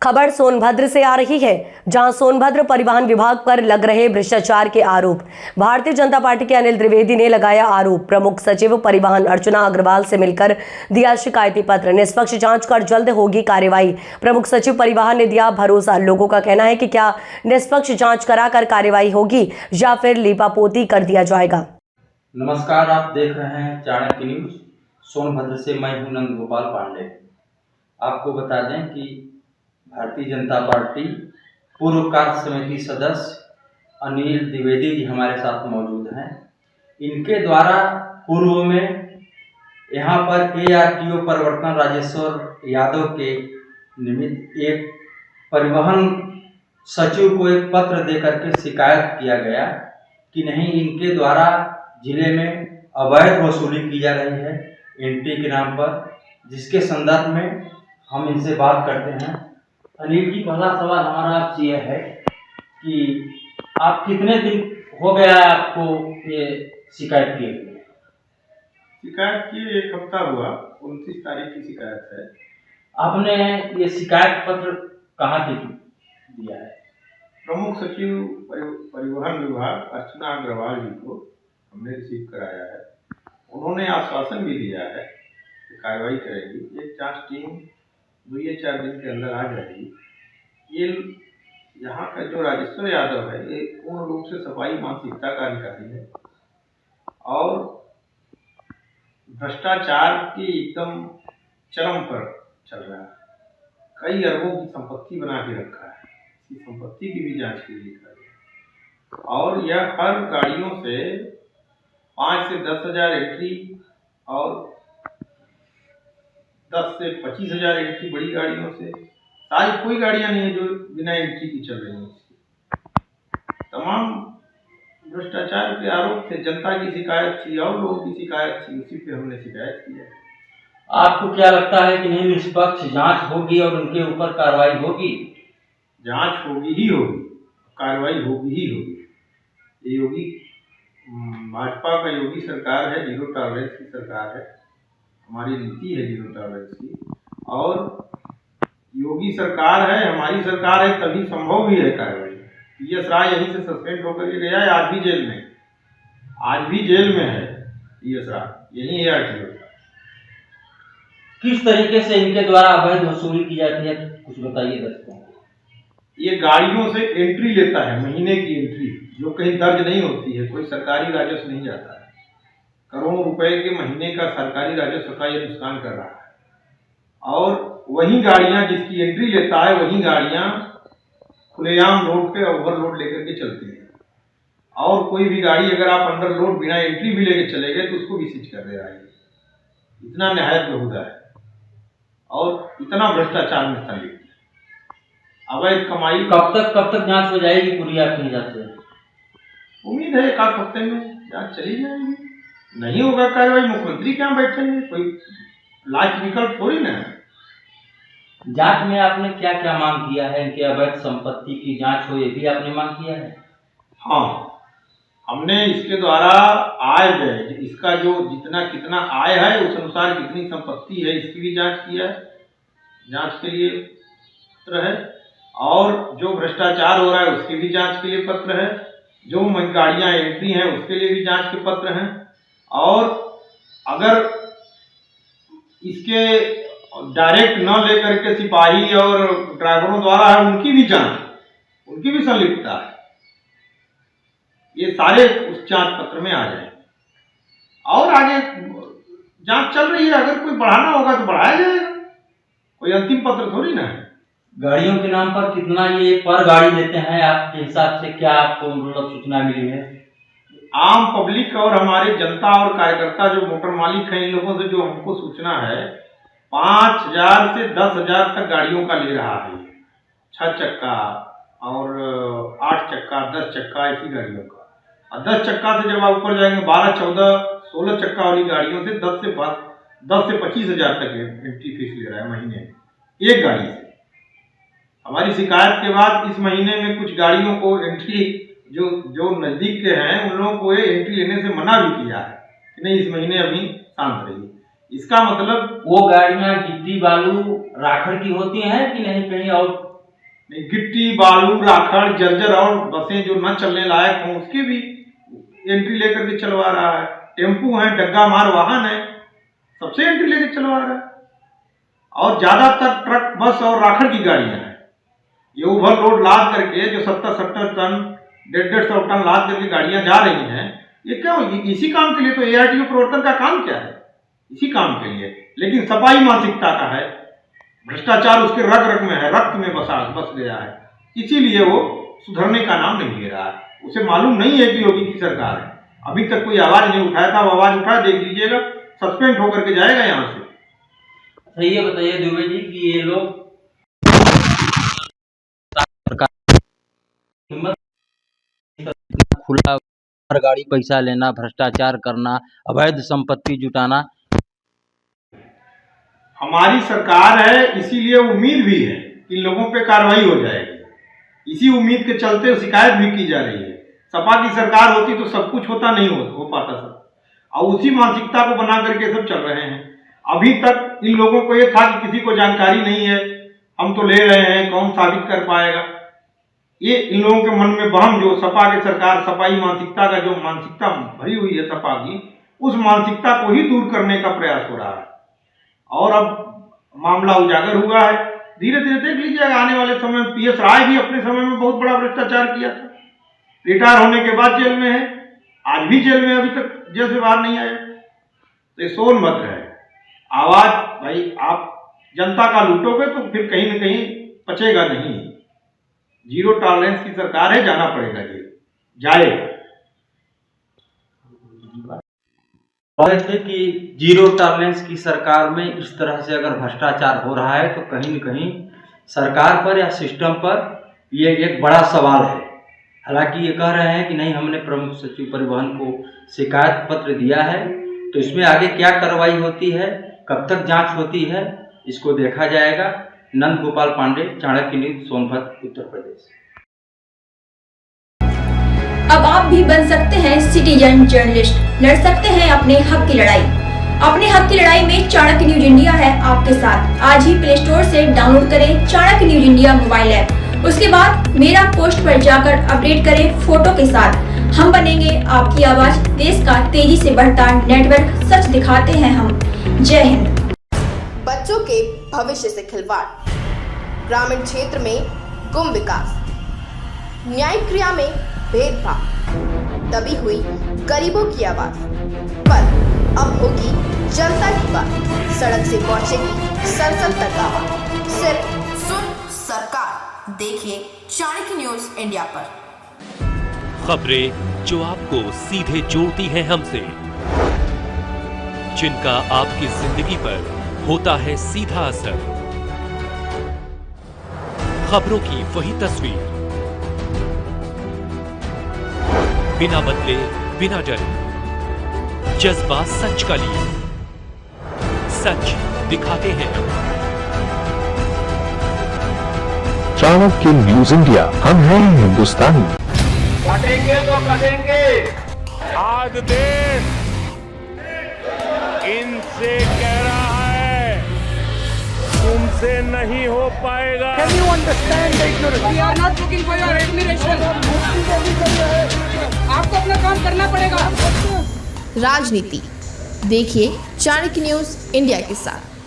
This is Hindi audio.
खबर सोनभद्र से आ रही है, जहां सोनभद्र परिवहन विभाग पर लग रहे भ्रष्टाचार के आरोप। भारतीय जनता पार्टी के अनिल द्विवेदी ने लगाया आरोप। प्रमुख सचिव परिवहन अर्चना अग्रवाल से मिलकर दिया शिकायती पत्र। निष्पक्ष जांच कर जल्द होगी कार्रवाई। प्रमुख सचिव परिवहन ने दिया भरोसा। लोगों का कहना है कि क्या निष्पक्ष जांच कराकर कार्रवाई होगी या फिर लीपापोती कर दिया जाएगा। नमस्कार, आप देख रहे हैं चाणक्य न्यूज। सोनभद्र से मैं हूं नंद गोपाल पांडे। आपको बता दें कि भारतीय जनता पार्टी पूर्व कार्य समिति सदस्य अनिल द्विवेदी जी हमारे साथ मौजूद हैं। इनके द्वारा पूर्व में यहाँ पर ARTO परिवर्तन राजेश्वर यादव के निमित्त एक परिवहन सचिव को एक पत्र देकर के शिकायत किया गया कि नहीं, इनके द्वारा जिले में अवैध वसूली की जा रही है एंट्री के नाम पर, जिसके संदर्भ में हम इनसे बात करते हैं। अनिल जी, पहला सवाल हमारा आपसे यह है कि आप कितने दिन हो गया है आपको ये शिकायत किए हुए? शिकायत की 1 हफ्ता हुआ, 29 तारीख की शिकायत है। आपने ये शिकायत पत्र कहाँ के दिया है? प्रमुख सचिव परिवहन विभाग अर्चना अग्रवाल जी को हमने रिसीव कराया है। उन्होंने आश्वासन भी दिया है कि कार्रवाई करेगी। एक जांच टीम 2 या 4 दिन के अंदर आ जाएगी। ये यहाँ का जो राजेश्वर यादव है, ये पूर्ण रूप से सफाई मानसिकता का अधिकारी है और भ्रष्टाचार की एकदम चरम पर चल रहा है। कई अरबों की संपत्ति बना के रखा है। इसकी संपत्ति की भी जांच के लिए करें और यह हर गाड़ियों से 5 से 10 हजार एंट्री और 10 से 25 हजार एंट्री बड़ी गाड़ियों से, सारी कोई गाड़ियां नहीं है जो बिना एंट्री की चल रही हैं। तमाम भ्रष्टाचार के आरोप थे। जनता की शिकायत थी और लोगों की शिकायत थी, उसी पे हमने शिकायत की है। आपको क्या लगता है कि नहीं निष्पक्ष जांच होगी और उनके ऊपर कार्रवाई होगी? जांच होगी ही होगी, कार्रवाई होगी ही होगी। ये योगी भाजपा का योगी सरकार है, जीरो टॉलरेंस की सरकार है। हमारी नीति है जीरो टॉलरेंस की, और योगी सरकार है, हमारी सरकार है, तभी संभव भी है कार्रवाई। PS राय यहीं से सस्पेंड होकर के गया है, आज भी जेल में, आज भी जेल में है PS राय, यही ARTO का। किस तरीके से इनके द्वारा अवैध वसूली की जाती है, कुछ बताइए दर्शकों को। ये गाड़ियों से एंट्री लेता है, महीने की एंट्री, जो कहीं दर्ज नहीं होती है, कोई सरकारी राजस्व नहीं जाता है। करोड़ों रुपए के महीने का सरकारी राजस्व का ये नुकसान कर रहा है। और वही गाड़ियां जिसकी एंट्री लेता है, वही गाड़ियां खुलेआम रोड पे ओवरलोड लेकर के चलती है। और कोई भी गाड़ी अगर आप अंडर लोड बिना एंट्री भी लेके चले गए तो उसको भी सीज कर दे रहा है। इतना नहायत बेहुदा है और इतना भ्रष्टाचार में संलिप्त है। अवैध कमाई। कब तक जांच हो जाएगी पूरी आपकी हिसाब से? उम्मीद है 1 हफ्ते में जांच चली जाएगी। नहीं होगा कार्रवाई, मुख्यमंत्री क्या बैठेंगे, कोई लास्ट विकल्प थोड़ी ना है। जांच में आपने क्या क्या मांग किया है? इनके अवैध संपत्ति की जांच हो, ये भी आपने मांग किया है? हाँ, हमने इसके द्वारा आय व्यय, इसका जो जितना कितना आय है उस अनुसार कितनी संपत्ति है, इसकी भी जांच किया है। जांच के लिए पत्र है। और जो भ्रष्टाचार हो रहा है उसकी भी जांच के लिए पत्र है। जो गाड़ियां एंट्री हैं उसके लिए भी जांच के पत्र हैं। और अगर इसके डायरेक्ट न लेकर के सिपाही और ड्राइवरों द्वारा है, उनकी भी जांच, उनकी भी संलिप्तता है, ये सारे उस जांच पत्र में आ जाए। और आगे जांच चल रही है, अगर कोई बढ़ाना होगा तो बढ़ाया जाएगा, कोई अंतिम पत्र थोड़ी ना है। गाड़ियों के नाम पर कितना ये पर गाड़ी लेते हैं आपके हिसाब से, क्या आपको मतलब सूचना मिली है? आम पब्लिक और हमारे जनता और कार्यकर्ता जो मोटर मालिक हैं, इन लोगों से जो हमको सूचना है, 5,000 से 10,000 तक गाड़ियों का ले रहा है। 6 चक्का और 8 चक्का, 10 चक्का, ऐसी गाड़ियों का। और 10 चक्का से जब आप ऊपर जाएंगे, 12, 14, 16 चक्का वाली गाड़ियों से 10 से 25 हजार तक एंट्री फीस ले रहा है महीने में, एक गाड़ी से। हमारी शिकायत के बाद इस महीने में कुछ गाड़ियों को एंट्री, जो नजदीक के हैं, उन लोगों को ये एंट्री लेने से मना भी किया है कि नहीं, इस महीने अभी शांत रहिए। इसका मतलब वो गाड़ियां गिट्टी बालू राखड़ की होती हैं कि नहीं कहीं और नहीं, गिट्टी बालू राखड़ जर्जर और बसें जो न चलने लायक हों उसकी भी एंट्री लेकर के चलवा रहा है। टेम्पू है, डग्गा मार वाहन है, सबसे एंट्री लेकर चलवा रहा है। और ज्यादातर ट्रक बस और राखड़ की गाड़ियां हैं। ये ओवरलोड लाद करके जो 70-70 टन 150-150 टन लाद करके गाड़ियां जा रही हैं, ये क्यों? इसी काम के लिए तो ARTO प्रवर्तन का काम क्या है, इसी काम के लिए। लेकिन सफाई मानसिकता का है, भ्रष्टाचार उसके रग रग में है, रक्त में बस गया है, इसीलिए वो सुधरने का नाम नहीं ले रहा है। उसे मालूम नहीं है कि योगी की सरकार है। अभी तक कोई आवाज नहीं उठाया था, वो आवाज उठाया, देख लीजिएगा, सस्पेंड होकर के जाएगा यहाँ से। अच्छा ये बताइए दुबे जी कि ये लोग खुला हर गाड़ी पैसा लेना, भ्रष्टाचार करना, अवैध संपत्ति जुटाना। हमारी सरकार है, इसीलिए उम्मीद भी है कि लोगों पे कार्रवाई हो जाएगी। इसी उम्मीद के चलते शिकायत भी की जा रही है। सपा की सरकार होती तो सब कुछ होता नहीं हो पाता सब, और उसी मानसिकता को बना करके सब चल रहे हैं। अभी तक इन लोगों को ये था कि किसी को जानकारी नहीं है, हम तो ले रहे हैं, कौन साबित कर पाएगा। ये इन लोगों के मन में बहम, जो सपा की सरकार सपाई मानसिकता का जो मानसिकता भरी हुई है सपा की, उस मानसिकता को ही दूर करने का प्रयास हो रहा है। और अब मामला उजागर हुआ है, धीरे धीरे देख लीजिएगा आने वाले समय में। PS राय भी अपने समय में बहुत बड़ा भ्रष्टाचार किया था, रिटायर होने के बाद जेल में है, आज भी जेल में, अभी तक जेल से बाहर नहीं आया। तो ये सोनभद्र है। आवाज भाई, आप जनता का लूटोगे तो फिर कहीं न कहीं पचेगा नहीं। जीरो टॉलरेंस की सरकार है, जाना पड़ेगा जेल, जाएगा। थे कि जीरो टॉलरेंस की सरकार में इस तरह से अगर भ्रष्टाचार हो रहा है तो कहीं न कहीं सरकार पर या सिस्टम पर ये एक बड़ा सवाल है। हालांकि ये कह रहे हैं कि नहीं, हमने प्रमुख सचिव परिवहन को शिकायत पत्र दिया है, तो इसमें आगे क्या कार्रवाई होती है, कब तक जांच होती है, इसको देखा जाएगा। नंद गोपाल पांडे, चाणक्य न्यूज, सोनभद्र, उत्तर प्रदेश। अब आप भी बन सकते हैं सिटीजन जर्नलिस्ट, लड़ सकते हैं अपने हक की लड़ाई। अपने हक की लड़ाई में चाणक्य न्यूज इंडिया है आपके साथ। आज ही प्ले स्टोर से डाउनलोड करें Chanakya news India mobile app. उसके बाद मेरा पोस्ट पर जाकर अपडेट करें फोटो के साथ। हम बनेंगे आपकी आवाज, देश का तेजी से बढ़ता नेटवर्क, सच दिखाते हैं हम। जय हिंद। बच्चों के भविष्य से खिलवाड़, ग्रामीण क्षेत्र में गुम विकास, न्यायिक क्रिया में भेदभाव, दबी हुई गरीबों की आवाज, पर अब होगी जनता की बात। सड़क से पहुंचेगी संसद तक आवाज। सिर्फ सुन सरकार, देखिए चाणक्य न्यूज इंडिया पर। खबरें जो आपको सीधे जोड़ती हैं हमसे, जिनका आपकी जिंदगी पर होता है सीधा असर। खबरों की वही तस्वीर, बिना बदले बिना डरे, जज्बा सच का लिए, सच दिखाते हैं। चाणक्य न्यूज इंडिया, हम हैं हिंदुस्तानी। कटेंगे तो कटेंगे। आज देश इनसे कह रहा है, तुमसे नहीं हो पाएगा। Can you understand the ignorance? We are not looking for your admiration. आपको अपना काम करना पड़ेगा। राजनीति देखिए चाणक्य न्यूज इंडिया के साथ।